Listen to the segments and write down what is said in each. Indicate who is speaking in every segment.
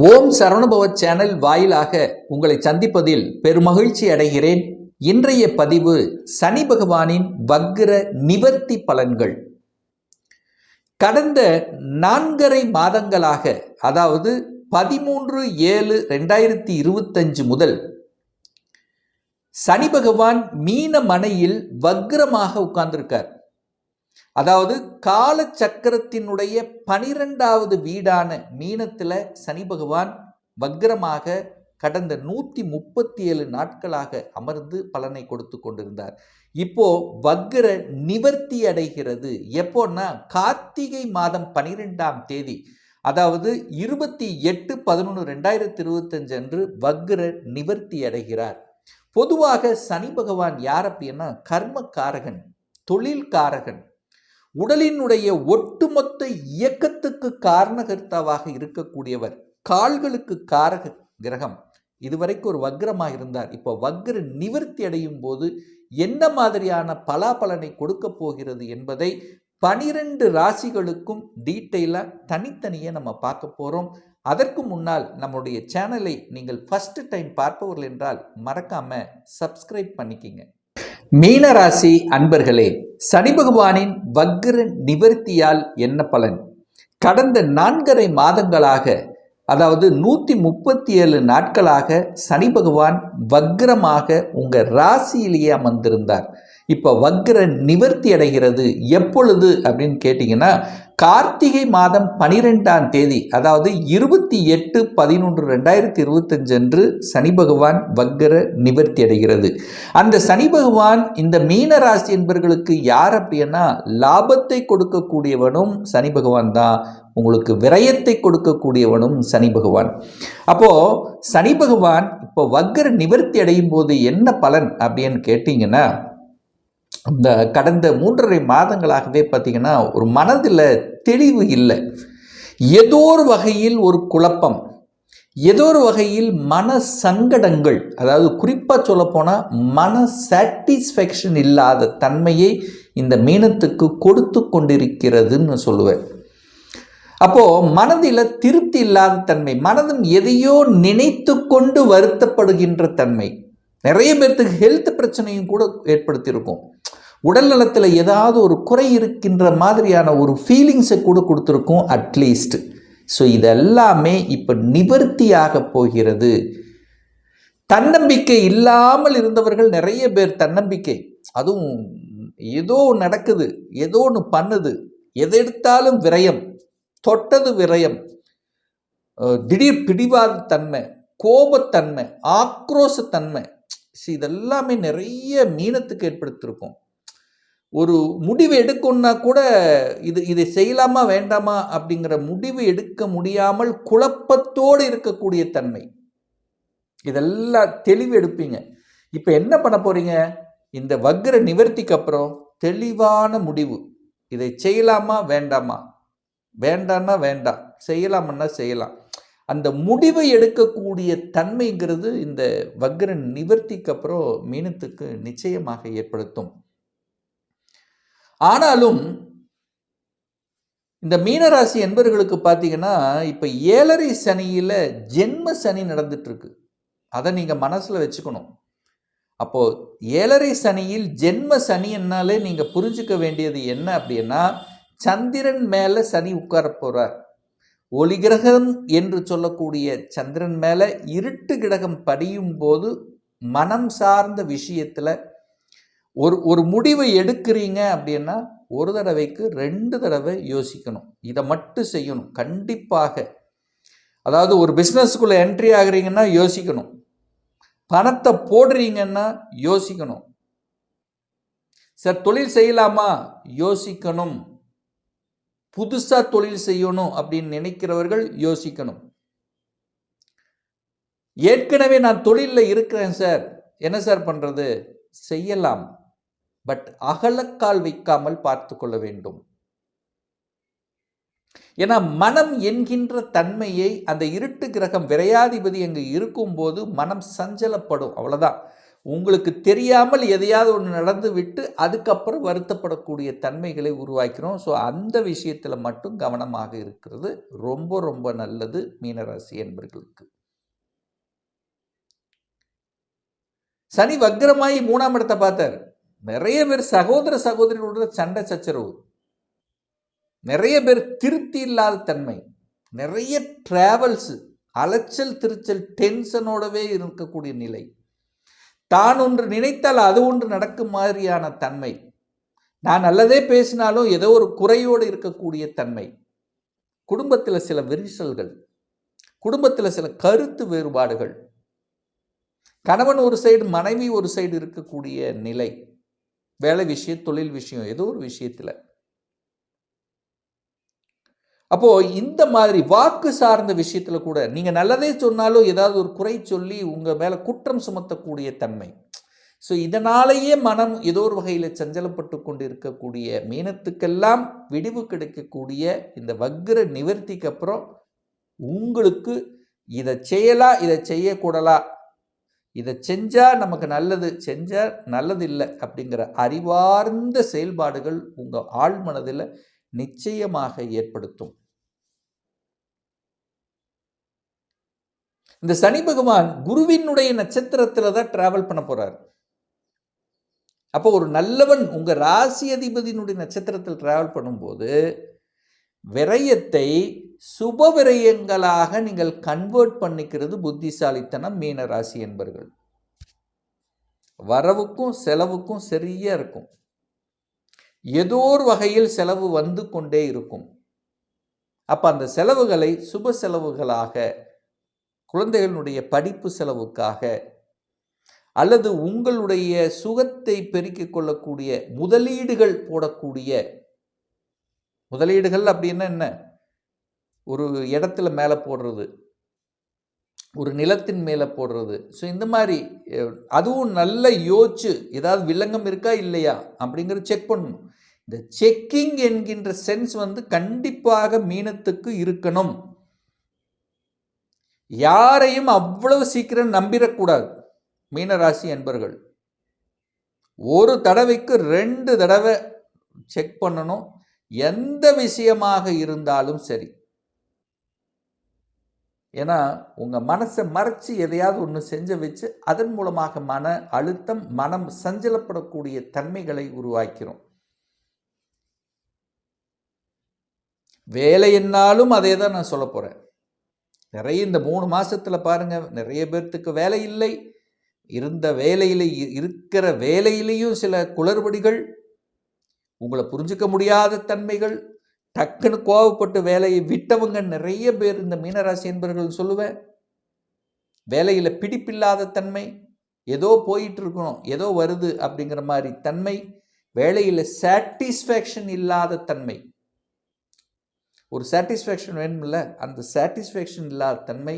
Speaker 1: ஓம் Saravanabhava channel வாயிலாக உங்களை சந்திப்பதில் பெருமகிழ்ச்சி அடைகிறேன். இன்றைய பதிவு சனி பகவானின் வக்ர நிவர்த்தி பலன்கள். கடந்த 4.5 மாதங்களாக, அதாவது 13/7/2025 முதல் சனி பகவான் மீன மனையில் வக்ரமாக உட்கார்ந்திருக்கார். அதாவது கால சக்கரத்தினுடைய 12வது வீடான மீனத்தில் சனி பகவான் வக்ரமாக கடந்த 137 நாட்களாக அமர்ந்து பலனை கொடுத்து கொண்டிருந்தார். இப்போ வக்ர நிவர்த்தி அடைகிறது. எப்போன்னா கார்த்திகை மாதம் 12ஆம் தேதி, அதாவது 28/11/2025 அன்று வக்ர நிவர்த்தி அடைகிறார். பொதுவாக சனி பகவான் யார் அப்படின்னா கர்மக்காரகன், தொழில்காரகன், உடலினுடைய ஒட்டுமொத்த இயக்கத்துக்கு காரணகர்த்தாவாக இருக்கக்கூடியவர், கால்களுக்கு காரக கிரகம். இதுவரைக்கும் ஒரு வக்ரமாக இருந்தார். இப்போ வக்ர நிவர்த்தி அடையும் போது என்ன மாதிரியான பலாபலனை கொடுக்க போகிறது என்பதை 12 ராசிகளுக்கும் டீட்டெயிலாக தனித்தனியே நம்ம பார்க்க போகிறோம். அதற்கு முன்னால் நம்முடைய சேனலை நீங்கள் ஃபர்ஸ்ட் டைம் பார்ப்பவர்கள் என்றால் மறக்காம சப்ஸ்கிரைப் பண்ணிக்கிங்க. மீனராசி அன்பர்களே, சனி பகவானின் வக்ர நிவர்த்தியால் என்ன பலன்? கடந்த 4.5 மாதங்களாக, அதாவது 137 நாட்களாக சனி பகவான் வக்ரமாக உங்க ராசியிலேயே அமர்ந்திருந்தார். இப்போ வக்ர நிவர்த்தி அடைகிறது. எப்பொழுது அப்படின்னு கேட்டிங்கன்னா கார்த்திகை மாதம் 12ஆம் தேதி, அதாவது 28/11/2025 அன்று சனி பகவான் வக்ர நிவர்த்தி அடைகிறது. அந்த சனி பகவான் இந்த மீனராசி என்பவர்களுக்கு யார் அப்படின்னா லாபத்தை கொடுக்கக்கூடியவனும் சனி பகவான் தான், உங்களுக்கு விரயத்தை கொடுக்கக்கூடியவனும் சனி பகவான். அப்போ சனி பகவான் இப்போ வக்ர நிவர்த்தி அடையும் போது என்ன பலன் அப்படின்னு கேட்டிங்கன்னா, இந்த கடந்த 3.5 மாதங்களாகவே பார்த்தீங்கன்னா ஒரு மனதில் தெளிவு இல்லை. ஏதோ ஒரு வகையில் ஒரு குழப்பம், ஏதோ ஒரு வகையில் மன சங்கடங்கள், அதாவது குறிப்பாக சொல்லப்போனால் மன சாட்டிஸ்ஃபேக்ஷன் இல்லாத தன்மையை இந்த மீனத்துக்கு கொடுத்து கொண்டிருக்கிறதுன்னு சொல்லுவேன். அப்போது மனதில் திருப்தி இல்லாத தன்மை, மனதும் எதையோ நினைத்து கொண்டு வருத்தப்படுகின்ற தன்மை. நிறைய பேர்த்துக்கு ஹெல்த் பிரச்சனையும் கூட ஏற்படுத்தியிருக்கும். உடல் நலத்தில் ஏதாவது ஒரு குறை இருக்கின்ற மாதிரியான ஒரு ஃபீலிங்ஸை கூட கொடுத்துருக்கும் அட்லீஸ்ட். ஸோ இதெல்லாமே இப்போ நிவர்த்தியாக போகிறது. தன்னம்பிக்கை இல்லாமல் இருந்தவர்கள் நிறைய பேர் தன்னம்பிக்கை, அதுவும் ஏதோ நடக்குது, ஏதோ ஒன்று பண்ணுது, எதை எடுத்தாலும் விரயம், தொட்டது விரயம், திடீர் பிடிவாத தன்மை, கோபத்தன்மை, ஆக்ரோஷத்தன்மை, இதெல்லாமே நிறைய மீனத்துக்கு ஏற்படுத்தியிருக்கும். ஒரு முடிவு எடுக்கணும்னா கூட இதை செய்யலாமா வேண்டாமா அப்படிங்கிற முடிவு எடுக்க முடியாமல் குழப்பத்தோடு இருக்கக்கூடிய தன்மை, இதெல்லாம் தெளிவு எடுப்பீங்க. இப்போ என்ன பண்ண போறீங்க? இந்த வக்ர நிவர்த்திக்கு அப்புறம் தெளிவான முடிவு, இதை செய்யலாமா வேண்டாமா, வேண்டான்னா வேண்டாம், செய்யலாமன்னா செய்யலாம், அந்த முடிவை எடுக்கக்கூடிய தன்மைங்கிறது இந்த வக்ர நிவர்த்திக்கு அப்புறம் மீனத்துக்கு நிச்சயமாக ஏற்படுத்தும். ஆனாலும் இந்த மீனராசி என்பவர்களுக்கு பார்த்தீங்கன்னா இப்போ 7.5 சனியில் ஜென்ம சனி நடந்துட்டு இருக்கு. அதை நீங்கள் மனசில் வச்சுக்கணும். அப்போது 7.5 சனியில் ஜென்ம சனின்னாலே நீங்கள் புரிஞ்சுக்க வேண்டியது என்ன அப்படின்னா, சந்திரன் மேலே சனி உட்கார போகிறார். ஒளி கிரகம் என்று சொல்லக்கூடிய சந்திரன் மேலே இருட்டு கிரகம் படியும் போது மனம் சார்ந்த விஷயத்தில் ஒரு முடிவை எடுக்கிறீங்க அப்படின்னா ஒரு தடவைக்கு 2 தடவை யோசிக்கணும். இதை மட்டும் செய்யணும் கண்டிப்பாக. அதாவது ஒரு பிஸ்னஸ்க்குள்ளே என்ட்ரி ஆகுறீங்கன்னா யோசிக்கணும், பணத்தை போடுறீங்கன்னா யோசிக்கணும், சார் தொழில் செய்யலாமா யோசிக்கணும், புதுசாக தொழில் செய்யணும் அப்படின்னு நினைக்கிறவர்கள் யோசிக்கணும். ஏற்கனவே நான் தொழிலில் இருக்கிறேன் சார், என்ன சார் பண்ணுறது? செய்யலாம், பட் அகலக்கால் வைக்காமல் பார்த்து கொள்ள வேண்டும். ஏன்னா மனம் என்கின்ற தன்மையை அந்த இருட்டு கிரகம் விரையாதிபதி அங்கு இருக்கும்போது மனம் சஞ்சலப்படும், அவ்வளோதான். உங்களுக்கு தெரியாமல் எதையாவது ஒன்று நடந்து விட்டு அதுக்கப்புறம் வருத்தப்படக்கூடிய தன்மைகளை உருவாக்கிறோம். ஸோ அந்த விஷயத்தில் மட்டும் கவனமாக இருக்கிறது ரொம்ப ரொம்ப நல்லது மீனராசி என்பர்களுக்கு. சனி வக்ரமாயி 3ஆம் இடத்தை பார்த்தார். நிறைய பேர் சகோதர சகோதரிகளோட சண்டை சச்சரவு, நிறைய பேர் திருப்தி இல்லாத தன்மை, நிறைய டிராவல்ஸ், அலைச்சல் திருச்சல், டென்ஷனோடவே இருக்கக்கூடிய நிலை, தான் ஒன்று நினைத்தால் அது ஒன்று நடக்கும் மாதிரியான தன்மை, நான் நல்லதே பேசினாலும் ஏதோ ஒரு குறையோடு இருக்கக்கூடிய தன்மை, குடும்பத்தில் சில விரிசல்கள், குடும்பத்தில் சில கருத்து வேறுபாடுகள், கணவன் ஒரு சைடு மனைவி ஒரு சைடு இருக்கக்கூடிய நிலை, வேலை விஷயம் தொழில் விஷயம் ஏதோ ஒரு விஷயத்தில். அப்போ இந்த மாதிரி வாக்கு சார்ந்த விஷயத்துல கூட நீங்க நல்லதே சொன்னாலும் ஏதாவது ஒரு குறை சொல்லி உங்க மேல குற்றம் சுமத்தக்கூடிய தன்மை. ஸோ இதனாலேயே மனம் ஏதோ ஒரு வகையில் சஞ்சலப்பட்டு கொண்டு இருக்கக்கூடிய மீனத்துக்கெல்லாம் விடிவு கிடைக்கக்கூடிய இந்த வக்ர நிவர்த்திக்கு அப்புறம் உங்களுக்கு இதை செய்யலாம், இதை செய்யக்கூடலாம், இதை செஞ்சா நமக்கு நல்லது, செஞ்சா நல்லது இல்லை அப்படிங்கிற அறிவார்ந்த செயல்பாடுகள் உங்க ஆழ் மனதில் நிச்சயமாக ஏற்படுத்தும். இந்த சனி பகவான் குருவினுடைய நட்சத்திரத்தில் தான் டிராவல் பண்ண போறார். அப்போ ஒரு நல்லவன் உங்க ராசி அதிபதியினுடைய நட்சத்திரத்தில் டிராவல் பண்ணும்போது விரயத்தை சுப விரயங்களாக நீங்கள் கன்வெர்ட் பண்ணிக்கிறது புத்திசாலித்தனம் மீன ராசி என்பர்கள். வரவுக்கும் செலவுக்கும் சரியா இருக்கும். ஏதோ ஒரு வகையில் செலவு வந்து கொண்டே இருக்கும். அப்ப அந்த செலவுகளை சுப செலவுகளாக, குழந்தைகளுடைய படிப்பு செலவுக்காக, அல்லது உங்களுடைய சுகத்தை பெருக்கிக் கொள்ளக்கூடிய முதலீடுகள் போடக்கூடிய, முதலீடுகள் அப்படின்னா என்ன, ஒரு இடத்துல மேலே போடுறது, ஒரு நிலத்தின் மேலே போடுறது. ஸோ இந்த மாதிரி அதுவும் நல்ல யோசிச்சு ஏதாவது வில்லங்கம் இருக்கா இல்லையா அப்படிங்கிறது செக் பண்ணணும். இந்த செக்கிங் என்கின்ற சென்ஸ் கண்டிப்பாக மீனத்துக்கு இருக்கணும். யாரையும் அவ்வளவு சீக்கிரம் நம்பிடக்கூடாது மீனராசி என்பர்கள். ஒரு தடவைக்கு 2 தடவை செக் பண்ணணும், எந்த விஷயமாக இருந்தாலும் சரி. ஏன்னா உங்க மனசை மறைச்சு எதையாவது ஒன்று செஞ்ச வச்சு அதன் மூலமாக மன அழுத்தம், மனம் சஞ்சலப்படக்கூடிய தன்மைகளை உருவாக்கிறோம். வேலை என்னாலும் அதே தான் நான் சொல்ல போறேன். நிறைய இந்த 3 மாசத்துல பாருங்க, நிறைய பேர்த்துக்கு வேலை இல்லை, இருந்த வேலையில இருக்கிற வேலையிலையும் சில குளறுபடிகள், உங்களை புரிஞ்சுக்க முடியாத தன்மைகள், டக்குன்னு கோவப்பட்டு வேலையை விட்டவங்க நிறைய பேர் இந்த மீனராசி என்பர்கள் சொல்லுவேன். வேலையில பிடிப்பில்லாத தன்மை, ஏதோ போயிட்டு இருக்கணும், ஏதோ வருது அப்படிங்கிற மாதிரி தன்மை, வேலையில சாட்டிஸ்ஃபேக்ஷன் இல்லாத தன்மை. ஒரு சாட்டிஸ்ஃபேக்ஷன் வேணும்ல, அந்த சாட்டிஸ்ஃபேக்ஷன் இல்லாத தன்மை,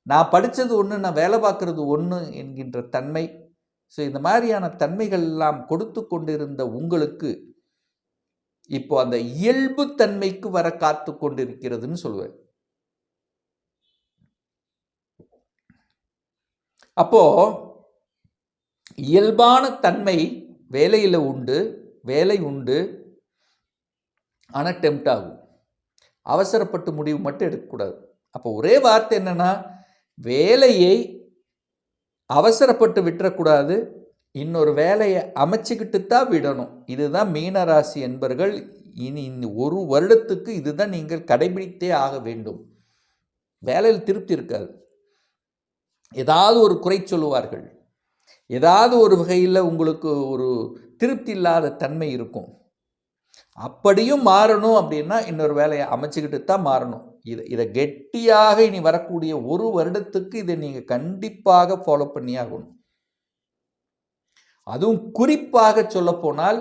Speaker 1: நான் படித்தது ஒன்று, நான் வேலை பார்க்கறது ஒன்று என்கின்ற தன்மை. ஸோ இந்த மாதிரியான தன்மைகள் எல்லாம் கொடுத்து கொண்டிருந்த உங்களுக்கு இப்போ அந்த இயல்பு தன்மைக்கு வர காத்து கொண்டிருக்கிறதுன்னு சொல்லுவேன். அப்போ இயல்பான தன்மை வேலையில் உண்டு, வேலை உண்டு, ஆனால் டெம்ப்ட் ஆகும். அவசரப்பட்டு முடிவு மட்டும் எடுக்கக்கூடாது. அப்போ ஒரே வார்த்தை என்னன்னா, வேலையை அவசரப்பட்டு விட்டுறக்கூடாது, இன்னொரு வேலையை அமைச்சுக்கிட்டு தான் விடணும். இதுதான் மீனராசி என்பர்கள் இனி இந்த 1 வருடத்துக்கு இதுதான் நீங்கள் கடைபிடித்தே ஆக வேண்டும். வேலையில் திருப்தி இருக்காது, ஏதாவது ஒரு குறை சொல்லுவார்கள், ஏதாவது ஒரு வகையில் உங்களுக்கு ஒரு திருப்தி இல்லாத தன்மை இருக்கும். அப்படியும் மாறணும் அப்படின்னா இன்னொரு வேலையை அமைச்சுக்கிட்டு தான் மாறணும். இதை கெட்டியாக இனி வரக்கூடிய 1 வருடத்துக்கு இதை நீங்கள் கண்டிப்பாக ஃபாலோ பண்ணி ஆகணும். அதுவும் குறிப்பாக சொல்ல போனால்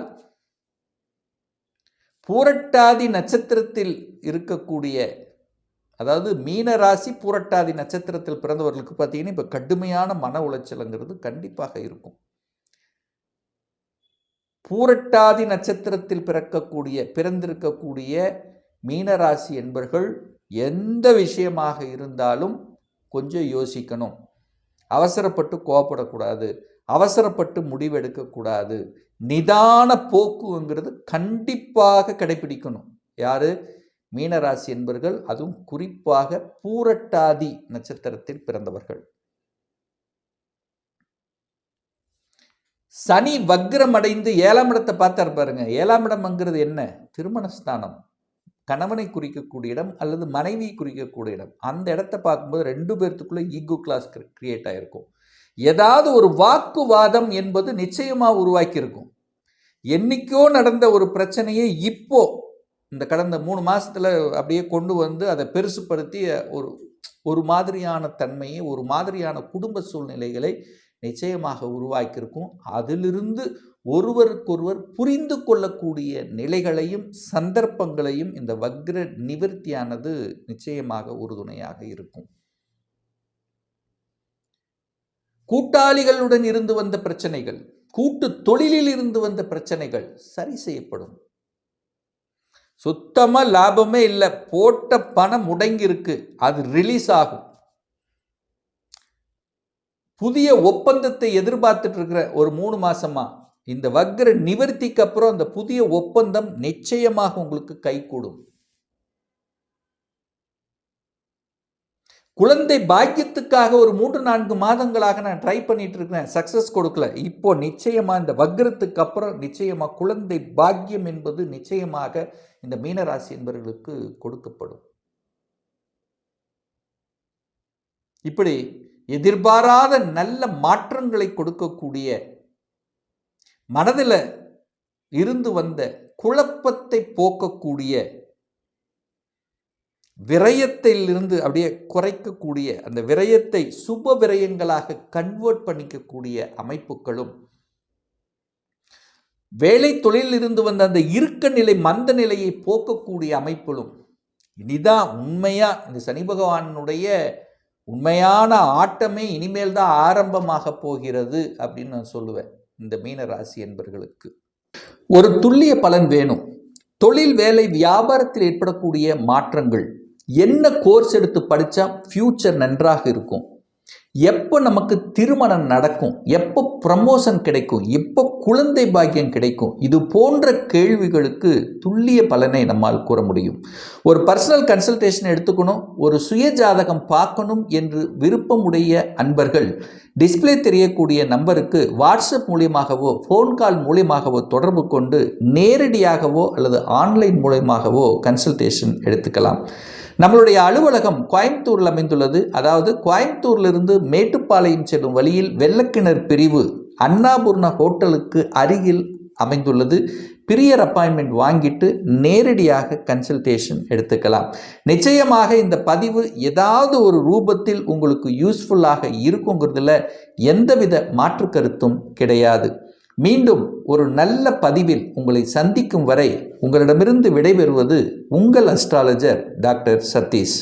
Speaker 1: பூரட்டாதி நட்சத்திரத்தில் இருக்கக்கூடிய, அதாவது மீனராசி பூரட்டாதி நட்சத்திரத்தில் பிறந்தவர்களுக்கு பார்த்தீங்கன்னா இப்போ கடுமையான மன உளைச்சலுங்கிறது கண்டிப்பாக இருக்கும். பூரட்டாதி நட்சத்திரத்தில் பிறந்திருக்கக்கூடிய மீனராசி என்பர்கள் எந்த விஷயமாக இருந்தாலும் கொஞ்சம் யோசிக்கணும். அவசரப்பட்டு கோபப்படக்கூடாது, அவசரப்பட்டு முடிவெடுக்கக்கூடாது. நிதான போக்குங்கிறது கண்டிப்பாக கடைபிடிக்கணும். யாரு? மீனராசி என்பவர்கள், அதுவும் குறிப்பாக பூரட்டாதி நட்சத்திரத்தில் பிறந்தவர்கள். சனி வக்ரம் அடைந்து 7ஆம் இடத்தை பார்த்தார் பாருங்க. 7ஆம் இடம்ங்கிறது என்ன? திருமணஸ்தானம், கணவனை குறிக்கக்கூடிய இடம் அல்லது மனைவியை குறிக்கக்கூடிய இடம். அந்த இடத்தை பார்க்கும்போது 2 பேர்த்துக்குள்ள ஈகோ கிளாஸ் கிரியேட் ஆகிருக்கும். ஏதாவது ஒரு வாக்குவாதம் என்பது நிச்சயமாக உருவாக்கி இருக்கும். என்னைக்கோ நடந்த ஒரு பிரச்சனையை இப்போ இந்த கடந்த 3 மாதத்தில் அப்படியே கொண்டு வந்து அதை பெருசுப்படுத்தி ஒரு மாதிரியான தன்மையை, ஒரு மாதிரியான குடும்ப சூழ்நிலைகளை நிச்சயமாக உருவாக்கியிருக்கும். அதிலிருந்து ஒருவருக்கொருவர் புரிந்து கொள்ளக்கூடிய நிலைகளையும் சந்தர்ப்பங்களையும் இந்த வக்ர நிவர்த்தியானது நிச்சயமாக உறுதுணையாக இருக்கும். கூட்டாளிகளுடன் இருந்து வந்த பிரச்சனைகள், கூட்டு தொழிலில் இருந்து வந்த பிரச்சனைகள் சரி செய்யப்படும். சுத்தமா லாபமே இல்லை, போட்ட பணம் முடங்கி இருக்கு, அது ரிலீஸ் ஆகும். புதிய ஒப்பந்தத்தை எதிர்பார்த்துட்டு இருக்கிற ஒரு 3 மாசமா இந்த வக்ர நிவர்த்திக்கு அப்புறம் அந்த புதிய ஒப்பந்தம் நிச்சயமாக உங்களுக்கு கைகூடும். குழந்தை பாக்கியத்துக்காக ஒரு 3-4 மாதங்களாக நான் ட்ரை பண்ணிட்டு இருக்கிறேன், சக்சஸ் கொடுக்கல. இப்போ நிச்சயமா இந்த வக்ரத்துக்கு அப்புறம் நிச்சயமா குழந்தை பாக்கியம் என்பது நிச்சயமாக இந்த மீனராசி என்பவர்களுக்கு கொடுக்கப்படும். இப்படி எதிர்பாராத நல்ல மாற்றங்களை கொடுக்கக்கூடிய, மனதில் இருந்து வந்த குழப்பத்தை போக்கக்கூடிய, விரயத்திலிருந்து அப்படியே குறைக்கக்கூடிய, அந்த விரயத்தை சுப விரயங்களாக கன்வெர்ட் பண்ணிக்கக்கூடிய அமைப்புகளும், வேலை தொழிலில் இருந்து வந்த அந்த இருக்க நிலை மந்த நிலையை போக்கக்கூடிய அமைப்புகளும், இனிதான் உண்மையா இந்த சனி பகவானுடைய உண்மையான ஆட்டமே இனிமேல் தான் ஆரம்பமாக போகிறது அப்படின்னு நான் சொல்லுவேன். இந்த மீன ராசி என்பவர்களுக்கு ஒரு துல்லிய பலன் வேணும். தொழில், வேலை, வியாபாரத்தில் ஏற்படக்கூடிய மாற்றங்கள், என்ன கோர்ஸ் எடுத்து படித்தா ஃபியூச்சர் நன்றாக இருக்கும், எப்போ நமக்கு திருமணம் நடக்கும், எப்போ ப்ரமோஷன் கிடைக்கும், எப்போ குழந்தை பாக்கியம் கிடைக்கும், இது போன்ற கேள்விகளுக்கு துல்லிய பலனை நம்மால் கூற முடியும். ஒரு பர்சனல் கன்சல்டேஷன் எடுத்துக்கணும், ஒரு சுய ஜாதகம் பார்க்கணும் என்று விருப்பமுடைய அன்பர்கள் டிஸ்பிளே தெரியக்கூடிய நம்பருக்கு வாட்ஸ்அப் மூலியமாகவோ ஃபோன் கால் மூலியமாகவோ தொடர்பு கொண்டு நேரடியாகவோ அல்லது ஆன்லைன் மூலியமாகவோ கன்சல்டேஷன் எடுத்துக்கலாம். நம்மளுடைய அலுவலகம் கோயம்புத்தூரில் அமைந்துள்ளது. அதாவது கோயம்புத்தூரிலிருந்து மேட்டுப்பாளையம் செல்லும் வழியில் வெள்ளக்கிணர் பிரிவு அன்னபூர்ணா ஹோட்டலுக்கு அருகில் அமைந்துள்ளது. பிரியர் அப்பாயின்மெண்ட் வாங்கிட்டு நேரடியாக கன்சல்டேஷன் எடுத்துக்கலாம். நிச்சயமாக இந்த பதிவு ஏதாவது ஒரு ரூபத்தில் உங்களுக்கு யூஸ்ஃபுல்லாக இருக்குங்கிறதுல எந்தவித மாற்று கருத்தும் கிடையாது. மீண்டும் ஒரு நல்ல பதிவில் உங்களை சந்திக்கும் வரை உங்களிடமிருந்து விடைபெறுவது உங்கள் அஸ்ட்ராலஜர் டாக்டர் சதீஷ்.